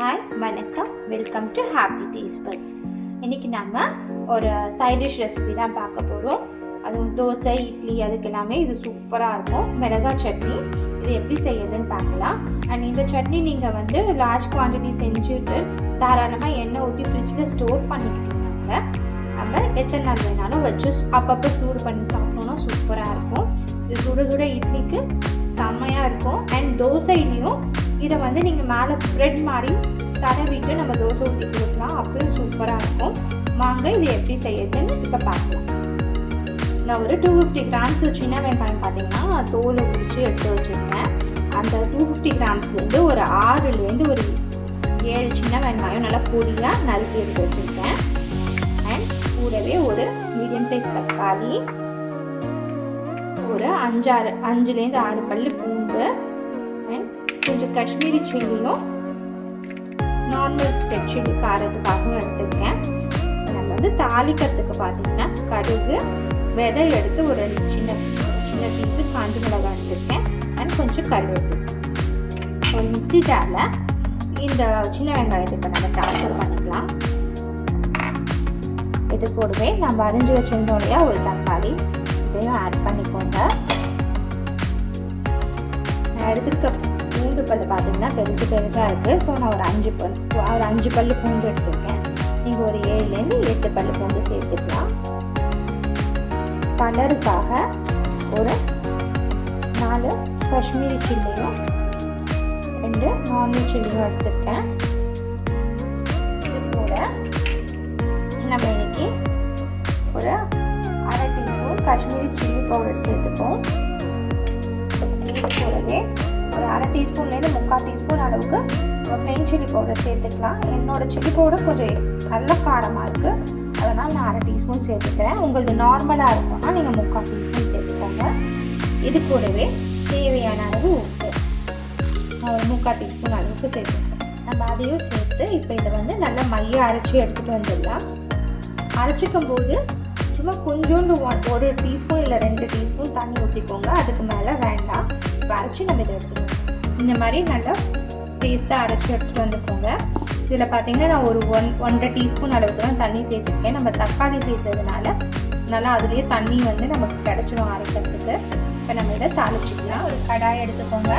Hi வணக்கம், welcome to happy taste buds. இன்றைக்கி நம்ம ஒரு சைட் டிஷ் ரெசிபி தான் பார்க்க போகிறோம். அதுவும் தோசை, இட்லி அதுக்கு எல்லாமே இது சூப்பராக இருக்கும். மிளகாய் சட்னி இது எப்படி செய்யுதுன்னு பார்க்கலாம். அண்ட் இந்த சட்னி நீங்கள் வந்து லார்ஜ் குவான்டிட்டி செஞ்சுட்டு தாராளமாக எண்ணெய் ஊற்றி ஃப்ரிட்ஜில் ஸ்டோர் பண்ணிக்கிட்டீங்கன்னா நம்ம எத்தனை நாள் வேணாலும் வச்சு அப்பப்போ சூடு பண்ணி சாப்பிட்டோன்னா சூப்பராக இருக்கும். இது சுட சுட இட்லிக்கு செம்மையாக இருக்கும். அண்ட் தோசையிலையும் இதை வந்து நீங்கள் மேலே ஸ்ப்ரெட் மாதிரி தடவிட்டு நம்ம தோசை ஊற்றி கொடுக்கலாம். அப்பயும் சூப்பராக இருக்கும். வாங்க இது எப்படி செய்யுதுன்னு இப்போ பார்க்கலாம். நான் ஒரு 250 கிராம்ஸ் சின்ன வெங்காயம் பார்த்தீங்கன்னா தோலை உரித்து எடுத்து வச்சுருக்கேன். அந்த 250 கிராம்ஸ்லேருந்து ஒரு 6லேருந்து ஒரு 7 சின்ன வெங்காயம் நல்லா பொடியாக நறுக்கி எடுத்து வச்சுருக்கேன். அண்ட் கூடவே ஒரு மீடியம் சைஸ் தக்காளி, ஒரு 5லேருந்து 6 பல்லு பூண்டு, அண்ட் கொஞ்சம் காஷ்மீரி சில்லியும் நார்மல் ரெட் சில்லி காரத்துக்காகவும் எடுத்துருக்கேன். நம்ம வந்து தாளிக்கிறதுக்கு பார்த்தீங்கன்னா கடுகு, விதை எடுத்து ஒரு சின்ன பீஸு காஞ்ச மிளகாய் எடுத்துருக்கேன். அண்ட் கொஞ்சம் கருவேப்பிலை. ஒரு மிக்ஸி ஜாரில் இந்த சின்ன வெங்காயத்துக்கு நம்ம ட்ரான்ஸ்ஃபர் பண்ணிக்கலாம். இது கூடவே நம்ம அரிஞ்சு வச்சுருந்தோம் இல்லையா ஒரு தக்காளி, இதையும் ஆட் பண்ணிக்கோங்க. நான் எடுத்துருக்க பூண்டு பல் பார்த்தீங்கன்னா பெருசாக இருக்குது. ஸோ நான் ஒரு 5 பல்லு பூண்டு எடுத்துருக்கேன். நீங்கள் ஒரு 7லேருந்து 8 பல்லு பூண்டு சேர்த்துக்கலாம். கலருக்காக ஒரு 4 காஷ்மீரி சில்லியும் 2 நார்மல் சில்லியும் எடுத்துருக்கேன். இது கூட நம்ம இன்னைக்கு ஒரு 1/2 டீஸ்பூன் காஷ்மீரி சில்லி பவுடர் சேர்த்துப்போம். இது கூடவே ஒரு 1/2 டீஸ்பூன்லேருந்து 3/4 டீஸ்பூன் அளவுக்கு ப்ளைன் சில்லி பவுடர் சேர்த்துக்கலாம். என்னோடய சில்லி பவுடர் கொஞ்சம் நல்ல காரமாக இருக்குது, அதனால் நான் 1/2 டீஸ்பூன் சேர்த்துக்கிறேன். உங்களுக்கு நார்மலாக இருக்கும்னா நீங்கள் 3/4 டீஸ்பூன் சேர்த்துக்கோங்க. இது கூடவே தேவையான அளவு உப்பு நான் ஒரு 3/4 டீஸ்பூன் அளவுக்கு சேர்த்துக்கேன். நம்ம அதையும் சேர்த்து இப்போ இதை வந்து நல்லா மைய அரைச்சி எடுத்துகிட்டு வந்துடலாம். அரைச்சிக்கும் போது சும்மா கொஞ்சோண்டு 1 டீஸ்பூன் இல்லை 2 டீஸ்பூன் தண்ணி ஊற்றிக்கோங்க. அதுக்கு மேலே வேண்டாம். இப்போ அரைச்சி நம்ம இதை எடுத்துக்கணும். இந்த மாதிரி நல்லா பேஸ்ட்டாக அரைச்சி எடுத்துகிட்டு வந்துக்கோங்க. இதில் பார்த்தீங்கன்னா நான் ஒரு 1.5 டீஸ்பூன் அளவுக்கு தான் தண்ணி சேர்த்துருக்கேன். நம்ம தக்காளி சேர்த்ததுனால நல்லா அதுலேயே தண்ணி வந்து நமக்கு கிடச்சிடும் அரைக்கிறதுக்கு. இப்போ நம்ம இதை தாளிச்சிக்கலாம். ஒரு கடாய் எடுத்துக்கோங்க.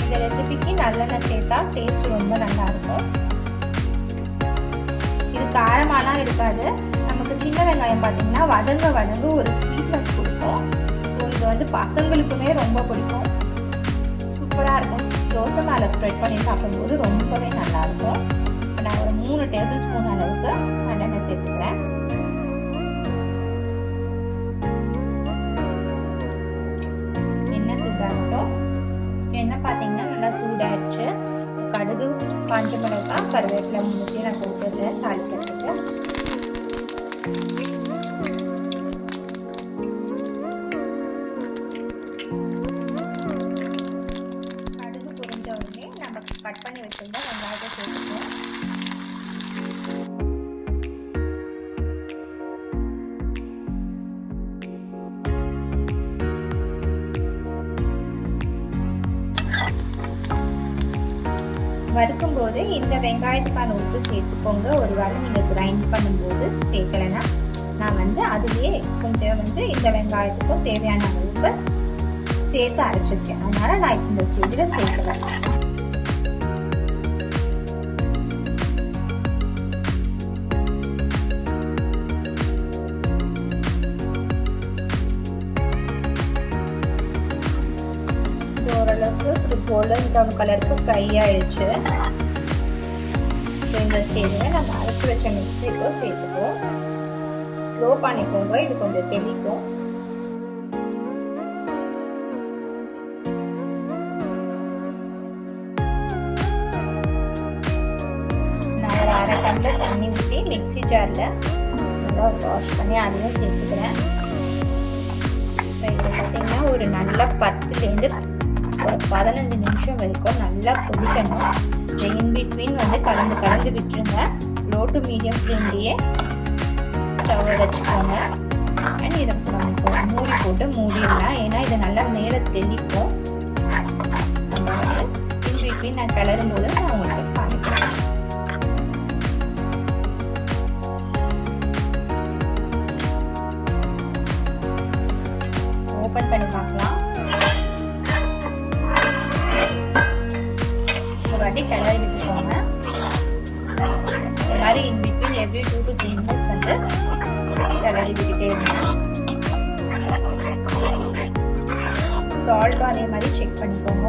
இந்த ரெசிபிக்கு நல்லெண்ணெய் சேர்த்தா டேஸ்ட் ரொம்ப நல்லாயிருக்கும். இது காரமாலாம் இருக்காது. நமக்கு சின்ன வெங்காயம் பார்த்தீங்கன்னா வதங்க ஒரு ஸ்வீட்னஸ் கொடுக்கும். ஸோ இது வந்து பசங்களுக்குமே ரொம்ப பிடிக்கும், சூப்பராக இருக்கும். தோசை மேலே ஸ்ப்ரெட் பண்ணி சாப்பிடும்போது ரொம்பவே நல்லாயிருக்கும். இப்போ நான் ஒரு 3 டேபிள் ஸ்பூன் அளவுக்கு நல்லெண்ணெய் சேர்த்துக்கிறேன். எண்ணெய் சூடாகட்டும். எண்ணெய் பார்த்தீங்கன்னா நல்லா சூடாகிடுச்சு. கடுகு, காஞ்ச மிளகாய், கருவேப்பிலை 3 நான் போட்டுடுறேன் தாளிக்கிறதுக்கு. கடுகு பொரிஞ்ச உடனே நம்ம கட் பண்ணி வச்சிருந்தா வெங்காயத்தை சேர்த்துப்போம். வறுக்கும் போது இந்த வெங்காயத்துக்கான உப்பு சேர்த்துக்கோங்க. ஒரு வேளை நீங்கள் கிரைண்ட் பண்ணும்போது சேர்க்கலைன்னா நான் வந்து அதுலேயே கொஞ்சம் வந்து இந்த வெங்காயத்துக்கும் தேவையான அளவுக்கு சேர்த்து அரைச்சிருக்கேன். அதனால் நான் இந்த ஸ்டேஜில் சேர்த்துவேன். ஓரளவுக்கு ஒரு கோல்டன் ப்ரௌன் கலருக்கு ஃப்ரை ஆயிடுச்சு. இந்த ஸ்டேஜில் நம்ம அரைச்சி வச்ச மிக்ஸிக்கு சேர்த்துப்போம். ஸ்லோ பண்ணிக்கோங்க, இது கொஞ்சம் தெளிக்கும். நான் ஒரு 1/2 டம்ளர் தண்ணி ஊற்றி மிக்ஸி ஜாரில் நல்லா வாஷ் பண்ணி அதையும் சேர்த்துக்கிறேன். இப்போ இது பார்த்திங்கன்னா ஒரு நல்ல 10லேருந்து ஒரு 15 நிமிஷம் வரைக்கும் நல்லா கொதிக்கணும். இன் பிட்வீன் வந்து கலந்து விட்டுருங்க. லோ டு மீடியம் ஃப்ளேம்லேயே ஸ்டவ்வை வச்சுக்கோங்க. அண்ட் இதை நமக்கு மூடி போட்டு மூடிடலாம். ஏன்னா இதை நல்லா மேலே தெளிக்கும். நம்ம வந்து இன் பிட்வீன் நான் கிளறும் போது நான் உங்களுக்கு காமிக்கிறேன். ஓப்பன் பண்ணி பார்க்கலாம். ஒரு வாட்டி கிளறி விட்டுக்கோங்க. இந்த மாதிரி in between every 2 to 3 minutes வந்து கிளறி விட்டுட்டே இருங்க. சால்ட்டும் அதே மாதிரி செக் பண்ணிக்கோங்க.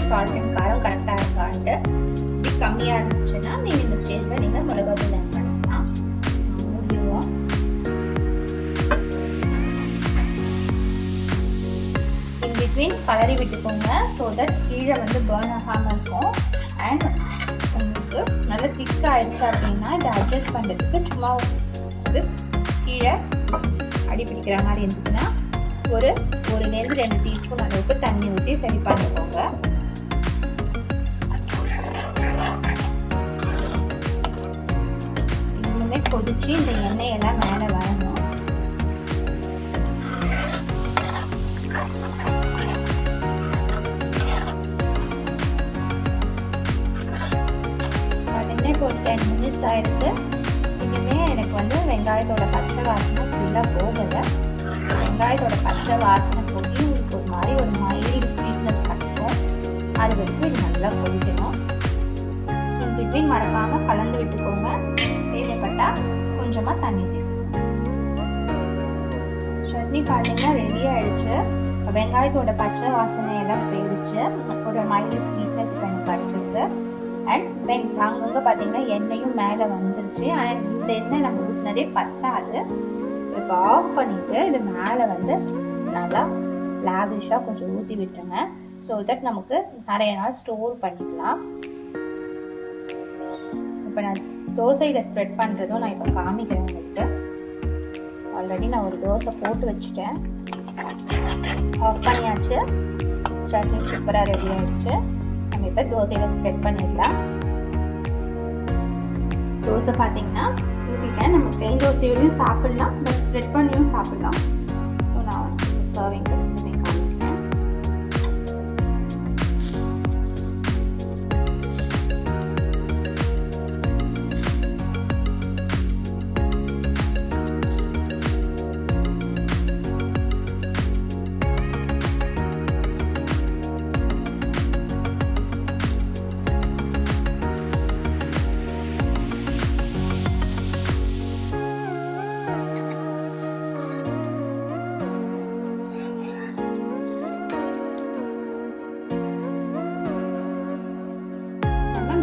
சால்ட் அண்ட் காரம் கரெக்டாக இருக்கான்ட்டு. இப்படி கம்மியாக இருந்துச்சுன்னா நீங்கள் இந்த ஸ்டேஜில் நீங்கள் மிளகாத்தூள் ஆட் பண்ணிக்கலாம். மூடிடுவோம். இன் பிட்வீன் கலரி விட்டுக்கோங்க. ஸோ தட் கீழே வந்து பர்ன் ஆகாமல் இருக்கும். அண்ட் உங்களுக்கு நல்லா திக் ஆயிடுச்சு அப்படின்னா இதை அட்ஜஸ்ட் பண்ணுறதுக்கு சும்மா வந்து கீழே அடி பிடிக்கிற மாதிரி இருந்துச்சுன்னா ஒரு 1-2 டீஸ்பூன் அளவுக்கு தண்ணி ஊற்றி சரி பண்ணிக்கோங்க. இன்னுமே கொதிச்சு இந்த எண்ணெயெல்லாம் மேலே வரணும். இப்போ ஒரு 10 மினிட்ஸ் ஆயிருக்கு. இனிமே எனக்கு வந்து வெங்காயத்தோட பச்சை வாசனை ஃபுல்லாக போகலை. வெங்காயத்தோட பச்சை வாசனை போய் உங்களுக்கு ஒரு மைல்டு ஸ்வீட்னஸ் கிடைக்கும். அது வரைக்கும் இது நல்லா கொதிக்கணும். இன் பிட்வீன் மறக்காமல் கலந்து விட்டுக்கோங்க. தேவைப்பட்டால் கொஞ்சமாக தண்ணி சேர்த்துக்கோங்க. சட்னி பார்த்தீங்கன்னா ரெடி ஆகிடுச்சு. வெங்காயத்தோட பச்சை வாசனை எல்லாம் போயிடுச்சு. ஒரு மைல்டு ஸ்வீட்னஸ் இப்போ எனக்கு கிடச்சிருக்கு. அண்ட் அங்கங்கே பார்த்தீங்கன்னா எண்ணெயும் மேலே வந்துருச்சு. ஆனால் இந்த எண்ணெய் நம்ம ஊற்றினதே பத்தாது. இப்போ ஆஃப் பண்ணிவிட்டு இது மேலே வந்து நல்லா லாவிஷாக கொஞ்சம் ஊற்றி விட்டுருங்க. ஸோ தட் நமக்கு நிறைய நாள் ஸ்டோர் பண்ணிக்கலாம். இப்போ நான் தோசையில் ஸ்ப்ரெட் பண்ணுறதும் நான் இப்போ காமிக்கிறேன் உங்களுக்கு. ஆல்ரெடி நான் ஒரு தோசை போட்டு வச்சுட்டேன். ஆஃப் பண்ணியாச்சு. சட்னி சூப்பராக ரெடி ஆகிடுச்சு. நம்ம இப்போ தோசையில் ஸ்ப்ரெட் பண்ணிடலாம். தோசை பார்த்தீங்கன்னா ஊற்றிட்டேன். நம்ம பிளெயின் தோசையோடையும் சாப்பிட்லாம், பட் ஸ்ப்ரெட் பண்ணியும் சாப்பிட்லாம். ஸோ நான் சர்விங் பண்ணி காமிக்கிறேன்.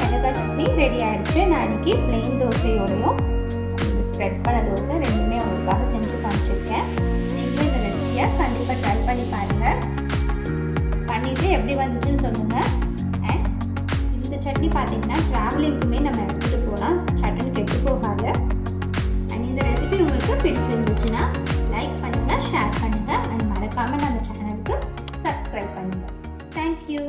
மிளகாய் சட்னி ரெடி ஆகிடுச்சு. நான் இன்றைக்கி பிளெயின் தோசையோடையும் ஸ்ப்ரெட் பண்ண தோசை ரெண்டுமே உங்களுக்காக செஞ்சு காமிச்சிருக்கேன். நீங்களும் இந்த ரெசிபியை கண்டிப்பாக ட்ரை பண்ணி பாருங்கள். பண்ணிவிட்டு எப்படி வந்துச்சுன்னு சொல்லுங்கள். அண்ட் இந்த சட்னி பார்த்தீங்கன்னா ட்ராவலிங்குமே நம்ம எடுத்துகிட்டு போகலாம். சட்னி கெட்டு போகாது. அண்ட் இந்த ரெசிபி உங்களுக்கு பிடிச்சிருந்துச்சுன்னா லைக் பண்ணுங்கள், ஷேர் பண்ணுங்கள். அண்ட் மறக்காமல் நம்ம சேனலுக்கு சப்ஸ்கிரைப் பண்ணுங்கள். தேங்க்யூ.